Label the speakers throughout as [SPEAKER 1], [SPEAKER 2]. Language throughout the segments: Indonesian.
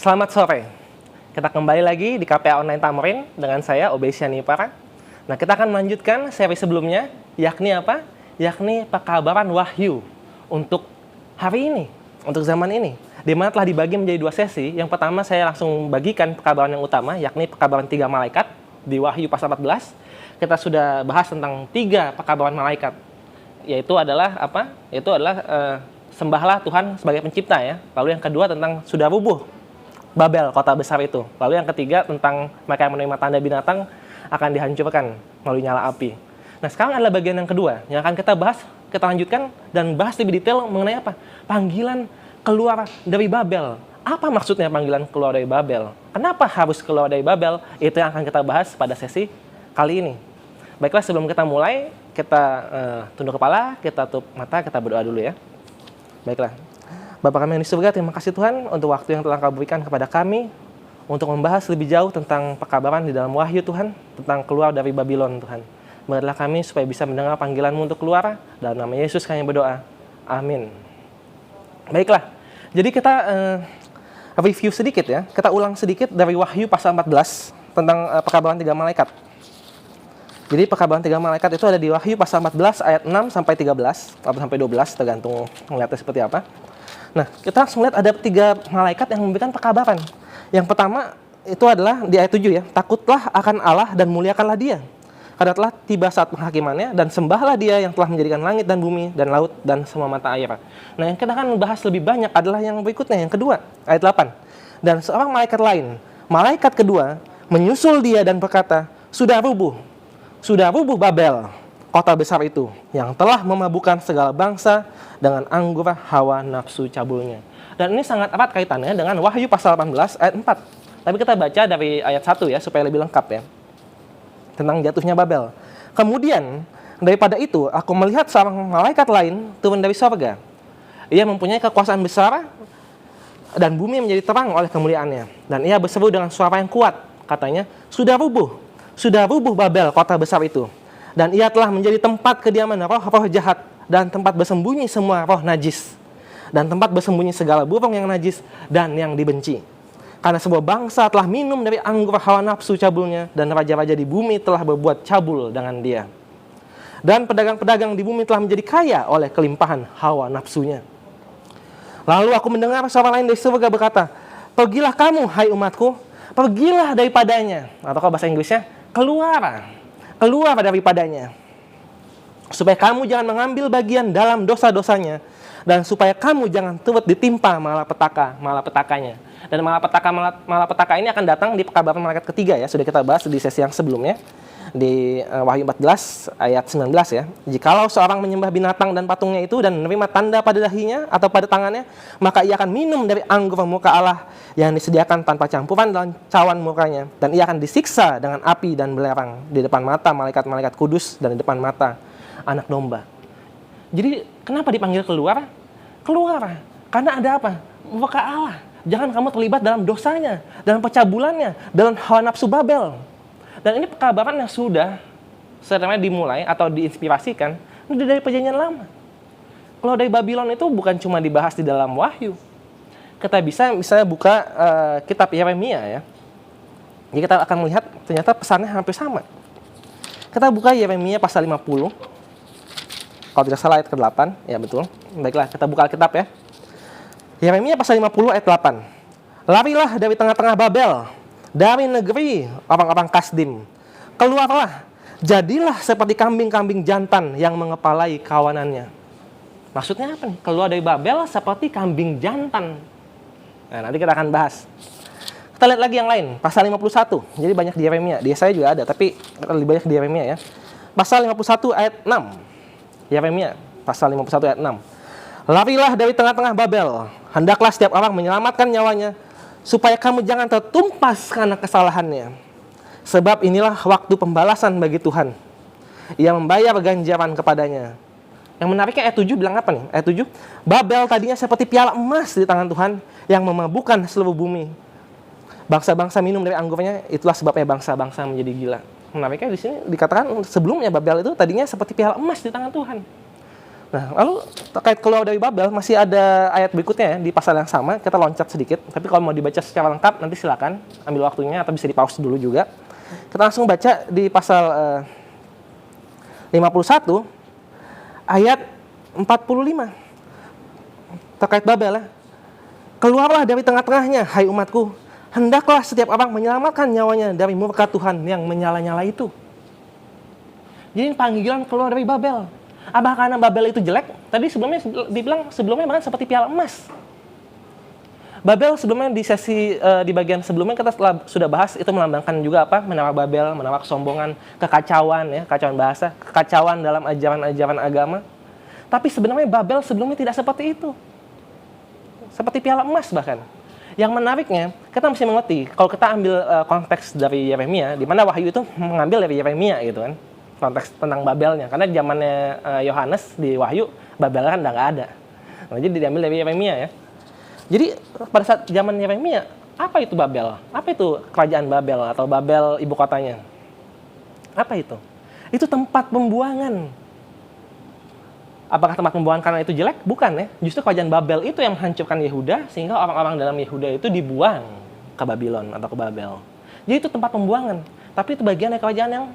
[SPEAKER 1] Selamat sore. Kita kembali lagi di KPA Online Tamrin dengan saya Obey Syanipara. Nah, kita akan melanjutkan seri sebelumnya, yakni apa? Yakni pekabaran wahyu untuk hari ini, untuk zaman ini. Di mana telah dibagi menjadi dua sesi. Yang pertama saya langsung bagikan pekabaran yang utama, yakni pekabaran 3 malaikat di Wahyu pasal 14. Kita sudah bahas tentang 3 pekabaran malaikat. Yaitu adalah apa? Yaitu adalah sembahlah Tuhan sebagai pencipta ya. Lalu yang kedua tentang sudah rubuh Babel, kota besar itu. Lalu yang ketiga tentang mereka yang menerima tanda binatang akan dihancurkan melalui nyala api. Nah, sekarang adalah bagian yang kedua yang akan kita bahas, kita lanjutkan dan bahas lebih detail mengenai apa? Panggilan keluar dari Babel. Apa maksudnya panggilan keluar dari Babel? Kenapa harus keluar dari Babel? Itu yang akan kita bahas pada sesi kali ini. Baiklah, sebelum kita mulai, kita tunduk kepala, kita tutup mata, kita berdoa dulu ya. Baiklah. Bapa kami yang di surga, terima kasih Tuhan untuk waktu yang telah Kau berikan kepada kami untuk membahas lebih jauh tentang pekabaran di dalam wahyu Tuhan, tentang keluar dari Babylon Tuhan. Berkatilah kami supaya bisa mendengar panggilan-Mu untuk keluar, dalam nama Yesus kami berdoa. Amin. Baiklah, jadi kita review sedikit ya, kita ulang sedikit dari Wahyu pasal 14 tentang pekabaran 3 malaikat. Jadi pekabaran 3 malaikat itu ada di Wahyu pasal 14 ayat 6 sampai 13 atau sampai 12 tergantung melihatnya seperti apa. Nah, kita langsung lihat ada 3 malaikat yang memberikan pekabaran. Yang pertama itu adalah di ayat 7 ya. Takutlah akan Allah dan muliakanlah Dia. Karena telah tiba saat penghakimannya dan sembahlah Dia yang telah menjadikan langit dan bumi dan laut dan semua mata air. Nah, yang kita akan bahas lebih banyak adalah yang berikutnya, yang kedua, ayat 8. Dan seorang malaikat lain, malaikat kedua, menyusul Dia dan berkata, sudah rubuh Babel, kota besar itu, yang telah memabukkan segala bangsa dengan anggur hawa nafsu cabulnya. Dan ini sangat erat kaitannya dengan Wahyu pasal 18 ayat 4. Tapi kita baca dari ayat 1 ya, supaya lebih lengkap ya. Tentang jatuhnya Babel. Kemudian, daripada itu, aku melihat seorang malaikat lain turun dari surga. Ia mempunyai kekuasaan besar, dan bumi menjadi terang oleh kemuliaannya. Dan ia berseru dengan suara yang kuat. Katanya, sudah rubuh Babel, kota besar itu. Dan ia telah menjadi tempat kediaman roh-roh jahat dan tempat bersembunyi semua roh najis dan tempat bersembunyi segala burung yang najis dan yang dibenci. Karena sebuah bangsa telah minum dari anggur hawa nafsu cabulnya dan raja-raja di bumi telah berbuat cabul dengan dia. Dan pedagang-pedagang di bumi telah menjadi kaya oleh kelimpahan hawa nafsunya. Lalu aku mendengar suara lain dari surga berkata, pergilah kamu hai umatku, pergilah daripadanya. Atau kalau bahasa Inggrisnya, keluar daripadanya, supaya kamu jangan mengambil bagian dalam dosa-dosanya, dan supaya kamu jangan turut ditimpa malapetakanya. Dan malapetaka ini akan datang di pekabaran malaikat ketiga ya, sudah kita bahas di sesi yang sebelumnya di Wahyu 14 ayat 19 ya. Jikalau seorang menyembah binatang dan patungnya itu dan menerima tanda pada dahinya atau pada tangannya, maka ia akan minum dari anggur murka Allah yang disediakan tanpa campuran dalam cawan murkanya, dan ia akan disiksa dengan api dan belerang di depan mata malaikat-malaikat kudus dan di depan mata anak domba. Jadi kenapa dipanggil keluar? Keluar karena ada apa? Murka Allah. Jangan kamu terlibat dalam dosanya, dalam percabulannya, dalam hawa nafsu Babel. Dan ini pekabaran yang sudah sebenarnya dimulai atau diinspirasikan dari perjanjian lama. Kalau dari Babylon itu bukan cuma dibahas di dalam Wahyu. Kita bisa misalnya buka kitab Yeremia ya. Jadi kita akan melihat ternyata pesannya hampir sama. Kita buka Yeremia pasal 50. Kalau tidak salah ayat ke-8, ya betul. Baiklah, kita buka Alkitab ya. Yeremia pasal 50 ayat 8. Larilah dari tengah-tengah Babel, dari negeri orang-orang Kasdim. Keluarlah, jadilah seperti kambing-kambing jantan yang mengepalai kawanannya. Maksudnya apa nih? Keluar dari Babel seperti kambing jantan. Nah, nanti kita akan bahas. Kita lihat lagi yang lain, pasal 51. Jadi banyak di Yeremia. Di saya juga ada, tapi lebih banyak di Yeremia ya. Pasal 51 ayat 6. Yeremia pasal 51 ayat 6. Larilah dari tengah-tengah Babel, hendaklah setiap orang menyelamatkan nyawanya, supaya kamu jangan tertumpas karena kesalahannya. Sebab inilah waktu pembalasan bagi Tuhan. Ia membayar ganjaran kepadanya. Yang menariknya ayat 7 bilang apa nih? Ayat 7, Babel tadinya seperti piala emas di tangan Tuhan yang memabukkan seluruh bumi. Bangsa-bangsa minum dari anggurnya, itulah sebabnya bangsa-bangsa menjadi gila. Menariknya di sini dikatakan sebelumnya Babel itu tadinya seperti piala emas di tangan Tuhan. Nah, lalu terkait keluar dari Babel, masih ada ayat berikutnya ya, di pasal yang sama, kita loncat sedikit. Tapi kalau mau dibaca secara lengkap, nanti silakan ambil waktunya, atau bisa di-pause dulu juga. Kita langsung baca di pasal 51, ayat 45. Terkait Babel ya. Keluarlah dari tengah-tengahnya, hai umatku. Hendaklah setiap orang menyelamatkan nyawanya dari murka Tuhan yang menyala-nyala itu. Jadi panggilan keluar dari Babel. Apa karena Babel itu jelek? Tadi sebelumnya dibilang sebelumnya bahkan seperti piala emas. Babel sebelumnya di sesi di bagian sebelumnya kita sudah bahas, itu melambangkan juga apa? Menara Babel, menara kesombongan, kekacauan ya, kekacauan bahasa, kekacauan dalam ajaran-ajaran agama. Tapi sebenarnya Babel sebelumnya tidak seperti itu. Seperti piala emas bahkan. Yang menariknya, kita mesti mengerti kalau kita ambil konteks dari Yeremia, di mana Wahyu itu mengambil dari Yeremia gitu kan. Konteks tentang Babelnya, karena zamannya Yohanes di Wahyu, Babel kan udah nggak ada. Nah, jadi diambil dari Yeremia ya. Jadi pada saat zaman Yeremia, apa itu Babel? Apa itu kerajaan Babel atau Babel ibu kotanya? Apa itu? Itu tempat pembuangan. Apakah tempat pembuangan karena itu jelek? Bukan ya. Justru kerajaan Babel itu yang menghancurkan Yehuda, sehingga orang-orang dalam Yehuda itu dibuang ke Babylon atau ke Babel. Jadi itu tempat pembuangan. Tapi itu bagian dari kerajaan yang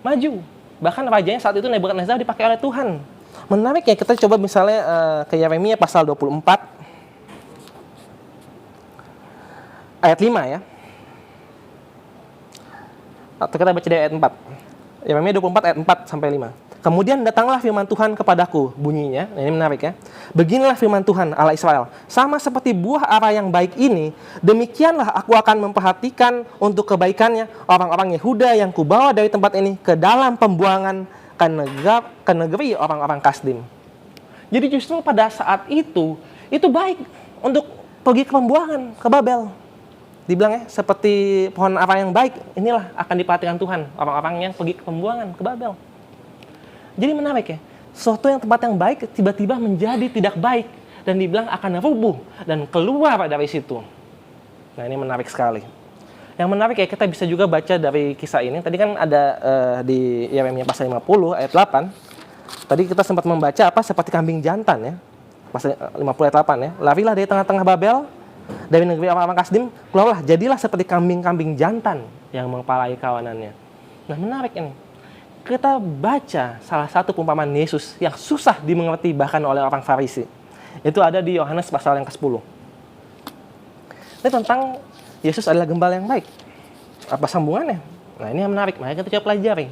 [SPEAKER 1] maju. Bahkan rajanya saat itu Nebukadnezar dipakai oleh Tuhan. Menarik ya, kita coba misalnya ke Yeremia pasal 24 ayat 5 ya. Atau kita baca dari ayat 4. Yeremia 24 ayat 4 sampai 5. Kemudian datanglah firman Tuhan kepadaku, bunyinya, nah ini menarik ya. Beginilah firman Tuhan Allah Israel, sama seperti buah ara yang baik ini, demikianlah aku akan memperhatikan untuk kebaikannya orang-orang Yehuda yang kubawa dari tempat ini ke dalam pembuangan ke negeri orang-orang Kasdim. Jadi justru pada saat itu baik untuk pergi ke pembuangan, ke Babel. Dibilang ya, seperti pohon ara yang baik, inilah akan diperhatikan Tuhan, orang-orang yang pergi ke pembuangan, ke Babel. Jadi menarik ya, suatu yang tempat yang baik tiba-tiba menjadi tidak baik dan dibilang akan rubuh dan keluar dari situ. Nah ini menarik sekali. Yang menarik ya, kita bisa juga baca dari kisah ini. Tadi kan ada di Yeremia pasal 50 ayat 8. Tadi kita sempat membaca apa seperti kambing jantan ya. Pasal 50 ayat 8 ya. Larilah dari tengah-tengah Babel, dari negeri orang-orang Kasdim, keluarlah jadilah seperti kambing-kambing jantan yang mengepalai kawanannya. Nah menarik ini. Kita baca salah satu perumpamaan Yesus yang susah dimengerti bahkan oleh orang Farisi. Itu ada di Yohanes pasal yang ke-10. Ini tentang Yesus adalah gembala yang baik. Apa sambungannya? Nah ini yang menarik, mari kita coba pelajari.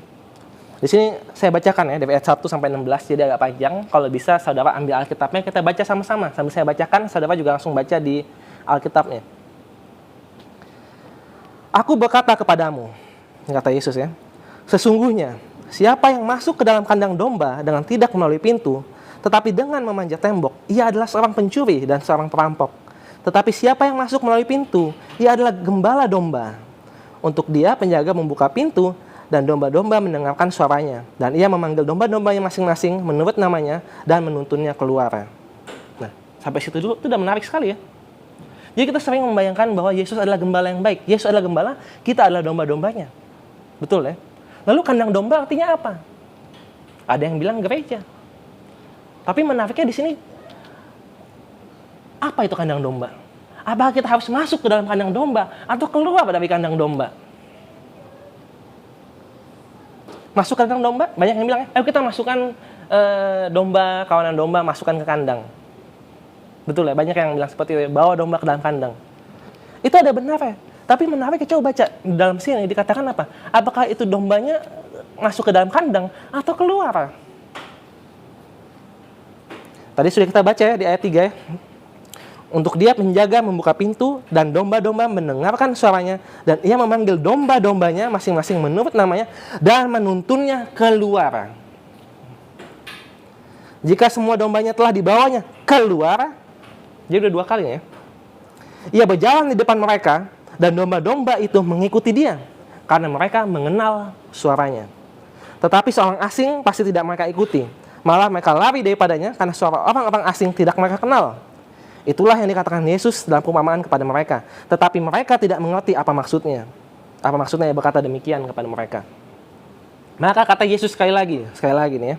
[SPEAKER 1] Di sini saya bacakan ya, dari ayat 1 sampai 16, jadi agak panjang. Kalau bisa saudara ambil Alkitabnya, kita baca sama-sama. Sambil saya bacakan, saudara juga langsung baca di Alkitabnya. Aku berkata kepadamu, kata Yesus ya, sesungguhnya siapa yang masuk ke dalam kandang domba dengan tidak melalui pintu, tetapi dengan memanjat tembok, ia adalah seorang pencuri dan seorang perampok. Tetapi siapa yang masuk melalui pintu, ia adalah gembala domba. Untuk dia penjaga membuka pintu, dan domba-domba mendengarkan suaranya. Dan ia memanggil domba-dombanya masing-masing menurut namanya, dan menuntunnya keluar. Nah, sampai situ dulu, itu udah menarik sekali ya. Jadi kita sering membayangkan bahwa Yesus adalah gembala yang baik. Yesus adalah gembala, kita adalah domba-dombanya. Betul ya? Lalu kandang domba artinya apa? Ada yang bilang gereja. Tapi menariknya di sini, apa itu kandang domba? Apakah kita harus masuk ke dalam kandang domba atau keluar dari kandang domba? Masuk ke kandang domba? Banyak yang bilang, ayo kita masukkan domba, kawanan domba, masukkan ke kandang. Betul ya, banyak yang bilang seperti itu, bawa domba ke dalam kandang. Itu ada benar ya. Tapi menariknya, coba baca dalam sini dikatakan apa? Apakah itu dombanya masuk ke dalam kandang atau keluar? Tadi sudah kita baca ya di ayat 3 ya. Untuk dia penjaga membuka pintu dan domba-domba mendengarkan suaranya dan ia memanggil domba-dombanya masing-masing menurut namanya dan menuntunnya keluar. Jika semua dombanya telah dibawanya keluar, jadi udah 2 kali ya. Ia berjalan di depan mereka dan domba-domba itu mengikuti dia karena mereka mengenal suaranya. Tetapi seorang asing pasti tidak mereka ikuti. Malah mereka lari daripadanya karena suara orang-orang asing tidak mereka kenal. Itulah yang dikatakan Yesus dalam perumpamaan kepada mereka. Tetapi mereka tidak mengerti apa maksudnya. Apa maksudnya ia berkata demikian kepada mereka. Maka kata Yesus sekali lagi nih ya.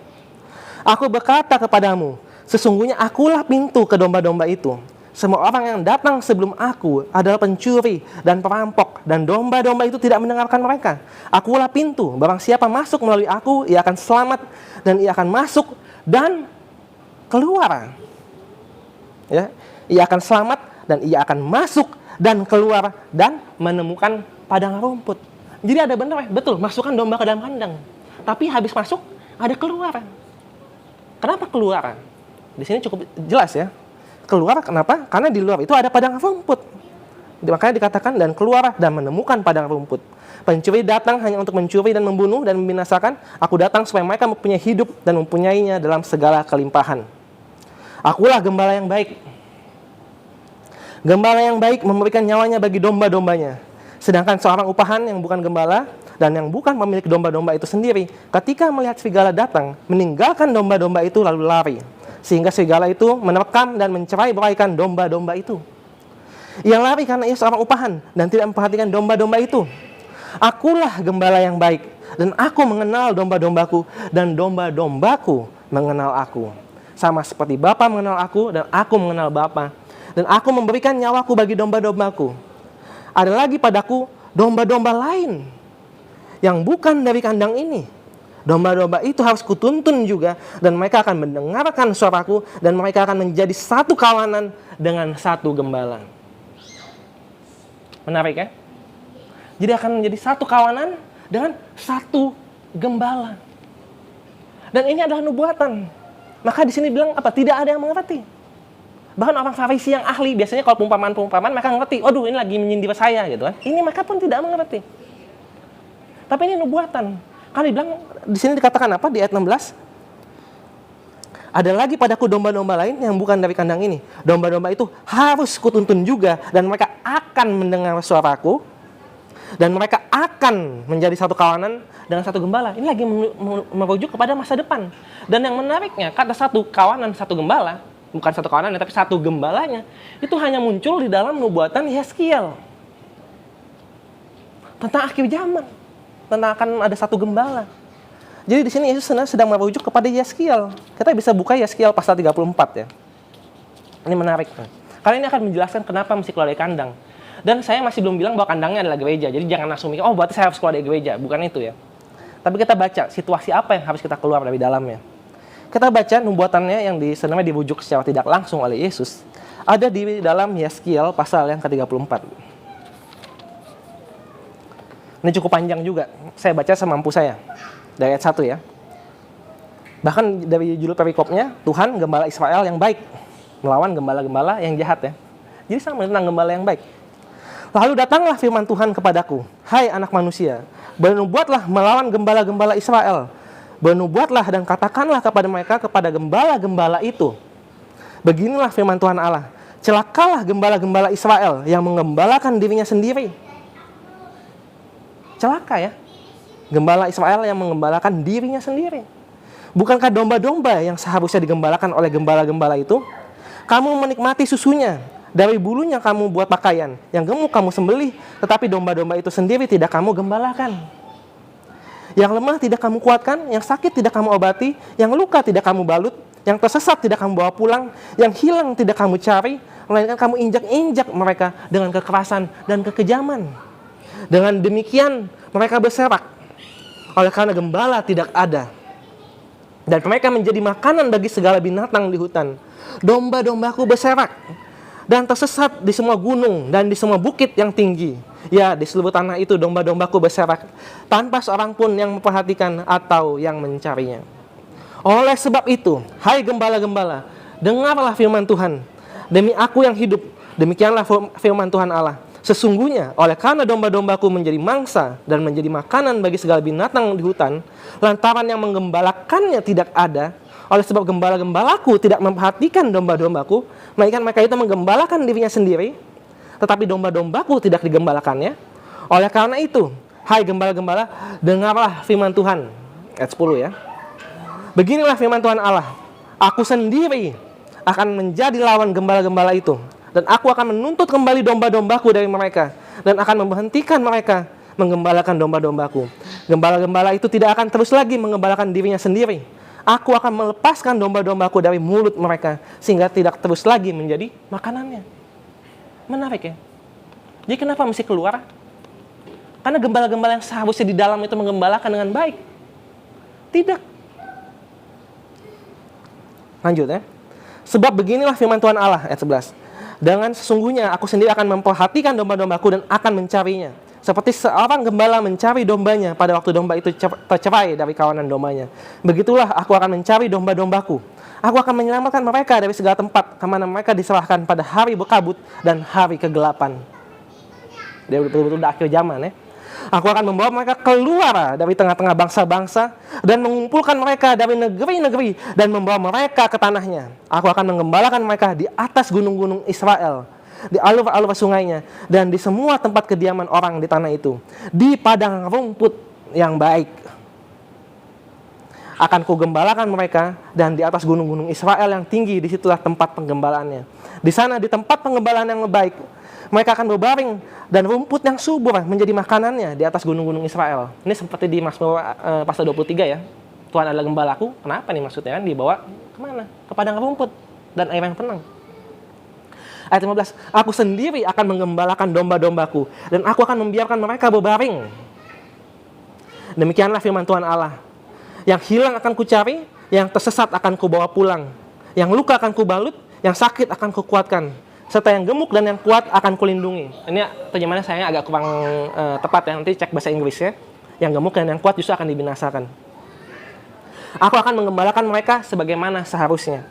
[SPEAKER 1] Aku berkata kepadamu, sesungguhnya akulah pintu ke domba-domba itu. Semua orang yang datang sebelum aku adalah pencuri dan perampok, dan domba-domba itu tidak mendengarkan mereka. Akulah pintu, barang siapa masuk melalui aku, ia akan selamat, dan ia akan masuk dan keluar. Ya, ia akan selamat, dan ia akan masuk dan keluar, dan menemukan padang rumput. Jadi ada benar, betul, masukkan domba ke dalam kandang. Tapi habis masuk, ada keluar. Kenapa keluar? Di sini cukup jelas ya. Keluar kenapa? Karena di luar itu ada padang rumput. Makanya dikatakan dan keluar dan menemukan padang rumput. Pencuri datang hanya untuk mencuri dan membunuh dan membinasakan. Aku datang supaya mereka mempunyai hidup dan mempunyainya dalam segala kelimpahan. Akulah gembala yang baik. Gembala yang baik memberikan nyawanya bagi domba-dombanya. Sedangkan seorang upahan yang bukan gembala dan yang bukan pemilik domba-domba itu sendiri, ketika melihat serigala datang, meninggalkan domba-domba itu lalu lari. Sehingga serigala itu menerkam dan mencerai-beraikan domba-domba itu. Ia lari karena ia seorang upahan dan tidak memperhatikan domba-domba itu. Akulah gembala yang baik, dan aku mengenal domba-dombaku, dan domba-dombaku mengenal aku. Sama seperti Bapa mengenal aku, dan aku mengenal Bapa. Dan aku memberikan nyawaku bagi domba-dombaku. Ada lagi padaku domba-domba lain yang bukan dari kandang ini. Domba-domba itu harus kutuntun juga, dan mereka akan mendengarkan suaraku, dan mereka akan menjadi satu kawanan dengan satu gembala. Menarik ya? Jadi akan menjadi satu kawanan dengan satu gembala. Dan ini adalah nubuatan. Maka di sini bilang apa? Tidak ada yang mengerti. Bahkan orang Farisi yang ahli, biasanya kalau perumpamaan mereka ngerti. Aduh, ini lagi menyindir saya gitu kan. Ini mereka pun tidak mengerti. Tapi ini nubuatan. Karena dibilang, di sini dikatakan apa di ayat 16? Ada lagi padaku domba-domba lain yang bukan dari kandang ini. Domba-domba itu harus kutuntun juga, dan mereka akan mendengar suaraku, dan mereka akan menjadi satu kawanan dengan satu gembala. Ini lagi merujuk kepada masa depan. Dan yang menariknya, kata satu kawanan, satu gembala, bukan satu kawanan, tapi satu gembalanya, itu hanya muncul di dalam nubuatan Yeskiel. Tentang akhir zaman. Tentang akan ada satu gembala. Jadi di sini Yesus sedang merujuk kepada Yeskiel. Kita bisa buka Yeskiel pasal 34 ya. Ini menarik. Karena ini akan menjelaskan kenapa mesti keluar dari kandang. Dan saya masih belum bilang bahwa kandangnya adalah gereja. Jadi jangan langsung mikir, oh berarti saya harus keluar dari gereja. Bukan itu ya. Tapi kita baca situasi apa yang harus kita keluar dari dalamnya. Kita baca nubuatannya yang sebenarnya dirujuk secara tidak langsung oleh Yesus. Ada di dalam Yeskiel pasal yang ke-34. Ini cukup panjang juga. Saya baca semampu saya. Dari ayat 1 ya. Bahkan dari judul perikopnya, Tuhan gembala Israel yang baik melawan gembala-gembala yang jahat ya. Jadi sama tentang gembala yang baik. Lalu datanglah firman Tuhan kepadaku, hai anak manusia, bernubuatlah melawan gembala-gembala Israel. Bernubuatlah dan katakanlah kepada mereka, kepada gembala-gembala itu. Beginilah firman Tuhan Allah, celakalah gembala-gembala Israel yang menggembalakan dirinya sendiri. Celaka ya, gembala Israel yang menggembalakan dirinya sendiri. Bukankah domba-domba yang seharusnya digembalakan oleh gembala-gembala itu? Kamu menikmati susunya, dari bulunya kamu buat pakaian, yang gemuk kamu sembelih, tetapi domba-domba itu sendiri tidak kamu gembalakan. Yang lemah tidak kamu kuatkan, yang sakit tidak kamu obati, yang luka tidak kamu balut, yang tersesat tidak kamu bawa pulang, yang hilang tidak kamu cari, melainkan kamu injak-injak mereka dengan kekerasan dan kekejaman. Dengan demikian mereka berserak, oleh karena gembala tidak ada. Dan mereka menjadi makanan bagi segala binatang di hutan. Domba-dombaku berserak dan tersesat di semua gunung dan di semua bukit yang tinggi. Ya, di seluruh tanah itu domba-dombaku berserak, tanpa seorang pun yang memperhatikan atau yang mencarinya. Oleh sebab itu, hai gembala-gembala, dengarlah firman Tuhan. Demi aku yang hidup, demikianlah firman Tuhan Allah. Sesungguhnya, oleh karena domba-dombaku menjadi mangsa dan menjadi makanan bagi segala binatang di hutan, lantaran yang menggembalakannya tidak ada, oleh sebab gembala-gembalaku tidak memperhatikan domba-dombaku, melainkan mereka itu menggembalakan dirinya sendiri, tetapi domba-dombaku tidak digembalakannya. Oleh karena itu, hai gembala-gembala, dengarlah firman Tuhan. Ayat 10 ya. Beginilah firman Tuhan Allah, aku sendiri akan menjadi lawan gembala-gembala itu, dan aku akan menuntut kembali domba-dombaku dari mereka, dan akan memberhentikan mereka menggembalakan domba-dombaku. Gembala-gembala itu tidak akan terus lagi menggembalakan dirinya sendiri. Aku akan melepaskan domba-dombaku dari mulut mereka, sehingga tidak terus lagi menjadi makanannya. Menarik ya. Jadi kenapa mesti keluar? Karena gembala-gembala yang seharusnya di dalam itu menggembalakan dengan baik. Tidak. Lanjut ya. Sebab beginilah firman Tuhan Allah, ayat 11. Dengan sesungguhnya aku sendiri akan memperhatikan domba-dombaku dan akan mencarinya. Seperti seorang gembala mencari dombanya pada waktu domba itu tercerai dari kawanan dombanya. Begitulah aku akan mencari domba-dombaku. Aku akan menyelamatkan mereka dari segala tempat kemana mereka diserahkan pada hari berkabut dan hari kegelapan. Dia betul-betul udah akhir zaman ya. Aku akan membawa mereka keluar dari tengah-tengah bangsa-bangsa dan mengumpulkan mereka dari negeri-negeri dan membawa mereka ke tanahnya. Aku akan menggembalakan mereka di atas gunung-gunung Israel, di alur-alur sungainya, dan di semua tempat kediaman orang di tanah itu, di padang rumput yang baik. Akan kugembalakan mereka, dan di atas gunung-gunung Israel yang tinggi, disitulah tempat penggembalaannya. Di sana, di tempat penggembalaan yang baik, mereka akan berbaring, dan rumput yang subur menjadi makanannya di atas gunung-gunung Israel. Ini seperti di Mazmur pasal 23 ya. Tuhan adalah gembalaku. Kenapa nih maksudnya? Kan dibawa kemana? Ke padang rumput dan air yang tenang. Ayat 15, aku sendiri akan menggembalakan domba-dombaku, dan aku akan membiarkan mereka berbaring. Demikianlah firman Tuhan Allah. Yang hilang akan kucari, yang tersesat akan kubawa pulang, yang luka akan kubalut, yang sakit akan kukuatkan, serta yang gemuk dan yang kuat akan kulindungi. Ini terjemahannya sayangnya agak kurang tepat ya, nanti cek bahasa Inggris ya. Yang gemuk dan yang kuat justru akan dibinasakan. Aku akan menggembalakan mereka sebagaimana seharusnya.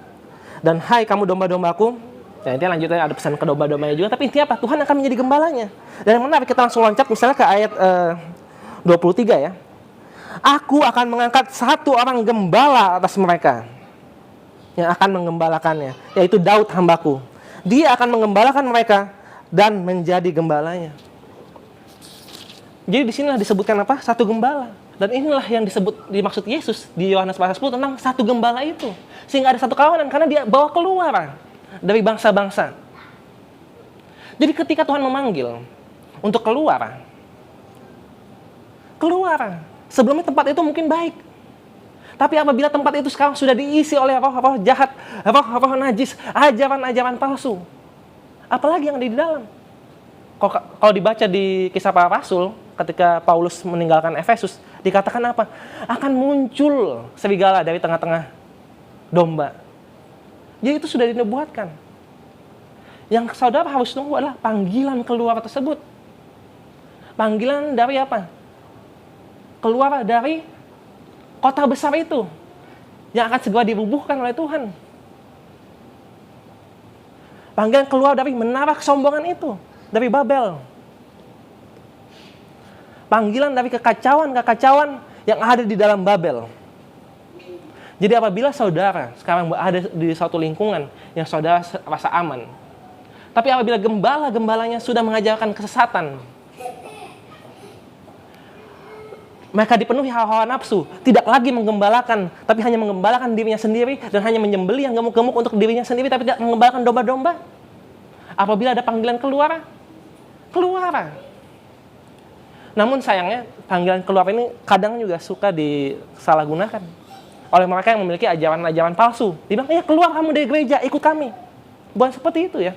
[SPEAKER 1] Dan hai kamu domba-dombaku. Nah, intinya lanjutnya ada pesan ke domba-dombanya juga, tapi intinya apa? Tuhan akan menjadi gembalanya. Dan yang menarik, kita langsung loncat misalnya ke ayat 23 ya. Aku akan mengangkat satu orang gembala atas mereka yang akan menggembalakannya, yaitu Daud hambaku. Dia akan menggembalakan mereka dan menjadi gembalanya. Jadi di sinilah disebutkan apa? Satu gembala. Dan inilah yang dimaksud Yesus di Yohanes pasal 10 tentang satu gembala itu. Sehingga ada satu kawanan, karena dia bawa keluar dari bangsa-bangsa. Jadi ketika Tuhan memanggil untuk keluar. Sebelumnya tempat itu mungkin baik. Tapi apabila tempat itu sekarang sudah diisi oleh roh-roh jahat, roh-roh najis, ajaran-ajaran palsu, apalagi yang ada di dalam. Kalau dibaca di Kisah Para Rasul, ketika Paulus meninggalkan Efesus, dikatakan apa? Akan muncul serigala dari tengah-tengah domba. Jadi itu sudah dinubuatkan. Yang saudara harus tunggu adalah panggilan keluar tersebut. Panggilan dari apa? Keluar dari kota besar itu yang akan segera dirubuhkan oleh Tuhan. Panggilan keluar dari menara kesombongan itu, dari Babel. Panggilan dari kekacauan yang ada di dalam Babel. Jadi apabila saudara sekarang berada di suatu lingkungan yang saudara rasa aman, tapi apabila gembala-gembalanya sudah mengajarkan kesesatan, mereka dipenuhi hawa nafsu, tidak lagi menggembalakan, tapi hanya menggembalakan dirinya sendiri dan hanya menyembelih yang gemuk-gemuk untuk dirinya sendiri, tapi tidak menggembalakan domba-domba. Apabila ada panggilan keluar. Namun sayangnya panggilan keluar ini kadang juga suka disalahgunakan oleh mereka yang memiliki ajaran-ajaran palsu. Dia bilang, ya keluar kamu dari gereja, ikut kami. Bukan seperti itu ya.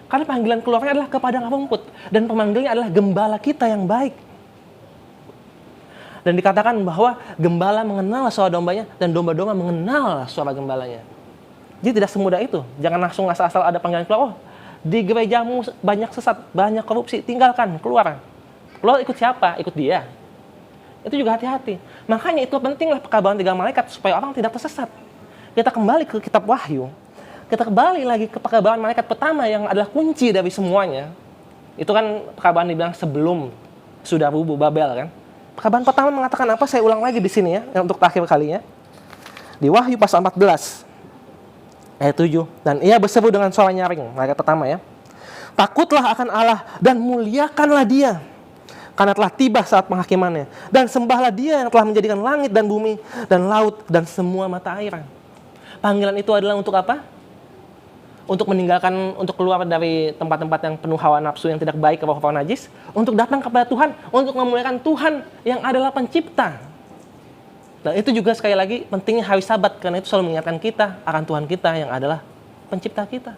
[SPEAKER 1] Karena panggilan keluarnya adalah ke padang rumput, dan pemanggilnya adalah gembala kita yang baik. Dan dikatakan bahwa gembala mengenal suara dombanya dan domba-domba mengenal suara gembalanya. Jadi tidak semudah itu. Jangan langsung asal-asal ada panggilan keluar. Oh, di gerejamu banyak sesat, banyak korupsi, tinggalkan, keluar. Keluar ikut siapa? Ikut dia. Itu juga hati-hati. Makanya itu pentinglah pekabaran 3 malaikat supaya orang tidak tersesat. Kita kembali ke kitab Wahyu. Kita kembali lagi ke pekabaran malaikat pertama yang adalah kunci dari semuanya. Itu kan pekabaran dibilang sebelum sudah rubuh Babel kan. Pekabaran pertama mengatakan apa? Saya ulang lagi di sini ya, untuk terakhir kalinya. Di Wahyu pasal 14 ayat 7. Dan ia berseru dengan suara nyaring, malaikat pertama ya. Takutlah akan Allah dan muliakanlah Dia, karena telah tiba saat penghakimannya. Dan sembahlah Dia yang telah menjadikan langit dan bumi dan laut dan semua mata air. Panggilan itu adalah untuk apa? Untuk meninggalkan, untuk keluar dari tempat-tempat yang penuh hawa nafsu yang tidak baik, roh-roh najis, untuk datang kepada Tuhan, untuk memuliakan Tuhan yang adalah pencipta. Dan itu juga sekali lagi pentingnya hari Sabat, karena itu selalu mengingatkan kita akan Tuhan kita yang adalah pencipta kita.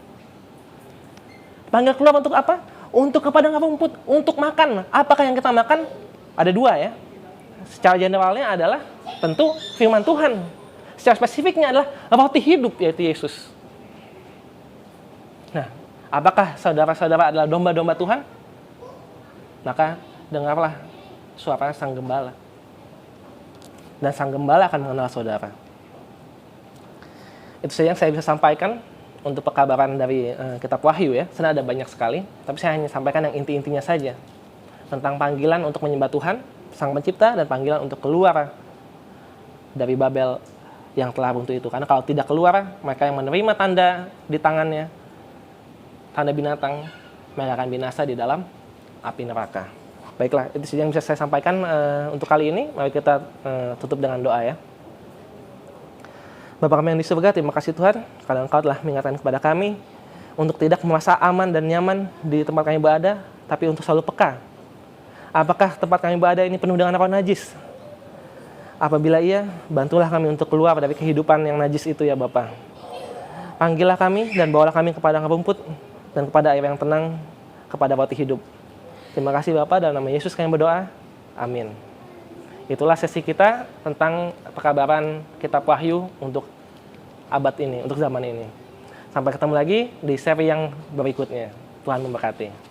[SPEAKER 1] Panggil keluar untuk apa? Untuk ke padang rumput, untuk makan. Apakah yang kita makan? Ada dua ya. Secara generalnya adalah tentu firman Tuhan. Secara spesifiknya adalah roti hidup, yaitu Yesus. Nah, apakah saudara-saudara adalah domba-domba Tuhan? Maka dengarlah suara sang gembala. Dan sang gembala akan mengenal saudara. Itu saja yang saya bisa sampaikan untuk pekabaran dari kitab Wahyu ya. Sebenarnya ada banyak sekali, tapi saya hanya sampaikan yang inti-intinya saja. Tentang panggilan untuk menyembah Tuhan, Sang Pencipta, dan panggilan untuk keluar dari Babel yang telah runtuh itu. Karena kalau tidak keluar, mereka yang menerima tanda di tangannya, tanda binatang, mereka akan binasa di dalam api neraka. Baiklah, itu saja yang bisa saya sampaikan untuk kali ini. Mari kita tutup dengan doa ya. Bapa kami yang di surga, terima kasih Tuhan, karena Engkau telah mengingatkan kepada kami untuk tidak merasa aman dan nyaman di tempat kami berada, tapi untuk selalu peka. Apakah tempat kami berada ini penuh dengan roh najis? Apabila iya, bantulah kami untuk keluar dari kehidupan yang najis itu ya Bapa. Panggillah kami dan bawalah kami kepada rumput dan kepada air yang tenang, kepada roti hidup. Terima kasih Bapa, dalam nama Yesus kami berdoa. Amin. Itulah sesi kita tentang pekabaran kitab Wahyu untuk abad ini, untuk zaman ini. Sampai ketemu lagi di seri yang berikutnya. Tuhan memberkati.